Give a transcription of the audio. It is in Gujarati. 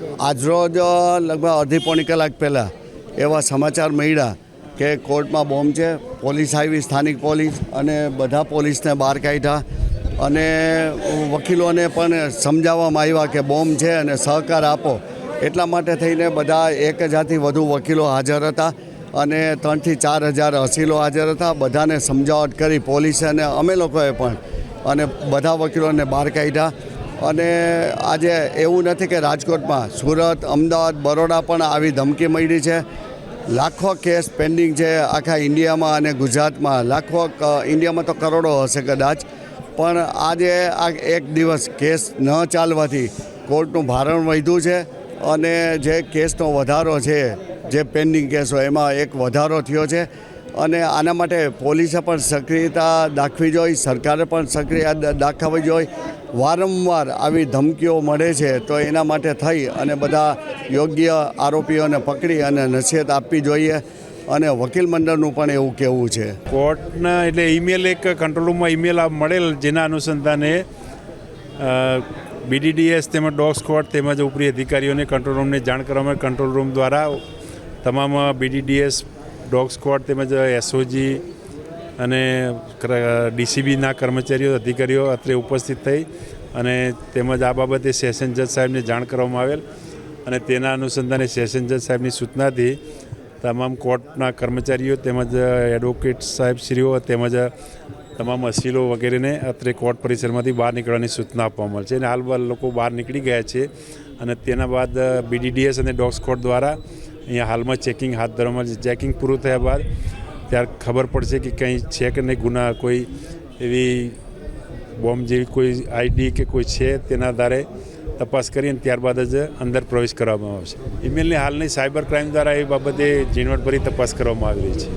આજરોજ લગભગ અડધી પોણી કલાક પહેલાં એવા સમાચાર મળ્યા કે કોર્ટમાં બોમ્બ છે. પોલીસ આવી, સ્થાનિક પોલીસ, અને બધા પોલીસને બહાર કાઢ્યા અને વકીલોને પણ સમજાવવામાં આવ્યા કે બોમ્બ છે અને સહકાર આપો. એટલા માટે થઈને બધા 1000થી વધુ વકીલો હાજર હતા અને 3000થી 4000 અસીલો હાજર હતા. બધાને સમજાવટ કરી પોલીસે અને અમે લોકોએ પણ, અને બધા વકીલોને બહાર કાઢ્યા. અને આજે એવું નથી કે રાજકોટમાં, સુરત, અમદાવાદ, બરોડા પણ આવી ધમકી મળી છે. લાખો કેસ પેન્ડિંગ છે આખા ઇન્ડિયામાં અને ગુજરાતમાં. લાખો, ઇન્ડિયામાં તો કરોડો હશે કદાચ, પણ આજે આ એક દિવસ કેસ ન ચાલવાથી કોર્ટનું ભારણ વધ્યું છે અને જે કેસનો વધારો છે, જે પેન્ડિંગ કેસો એમાં એક વધારો થયો છે. અને આના માટે પોલીસે પણ સક્રિયતા દાખવી જોઈએ, સરકારે પણ સક્રિયતા દાખવવી જોઈએ. વારંવાર આવી ધમકીઓ મળે છે તો એના માટે થઈ અને બધા યોગ્ય આરોપીઓને પકડી અને નસીહત આપવી જોઈએ. અને વકીલ મંડળનું પણ એવું કહેવું છે. કોર્ટના એટલે ઈમેલ, એક કંટ્રોલ રૂમમાં ઈમેલ મળેલ, જેના અનુસંધાને BDDS તેમજ ડોગ સ્ક્વોડ તેમજ ઉપરી અધિકારીઓને કંટ્રોલ રૂમને જાણ કરવામાં કંટ્રોલ રૂમ દ્વારા તમામ BDDS, ડોગ સ્ક્વોડ તેમજ SOG અને DCBના કર્મચારીઓ, અધિકારીઓ અત્રે ઉપસ્થિત થઈ અને તેમજ આ બાબતે સેશન જજ સાહેબને જાણ કરવામાં આવેલ. અને તેના અનુસંધાને સેશન જજ સાહેબની સૂચનાથી તમામ કોર્ટના કર્મચારીઓ તેમજ એડવોકેટ સાહેબશ્રીઓ તેમજ તમામ અસીલો વગેરેને અત્રે કોર્ટ પરિસરમાંથી બહાર નીકળવાની સૂચના આપવામાં છે. અને હાલ લોકો બહાર નીકળી ગયા છે અને તેના બાદ BDDS અને ડોગ સ્ક્વોડ દ્વારા અહીંયા હાલમાં ચેકિંગ હાથ ધરવામાં છે. ચેકિંગ પૂરું થયા બાદ ત્યારે ખબર પડશે કે કંઈ છે કે નહીં ગુના, કોઈ એવી બોમ્બ જેવી કોઈ ID કે કોઈ છે, તેના આધારે તપાસ કરી અને ત્યારબાદ જ અંદર પ્રવેશ કરવામાં આવશે. ઈમેલની હાલની સાયબર ક્રાઇમ દ્વારા એ બાબતે ઝીણવટભરી તપાસ કરવામાં આવી રહી છે.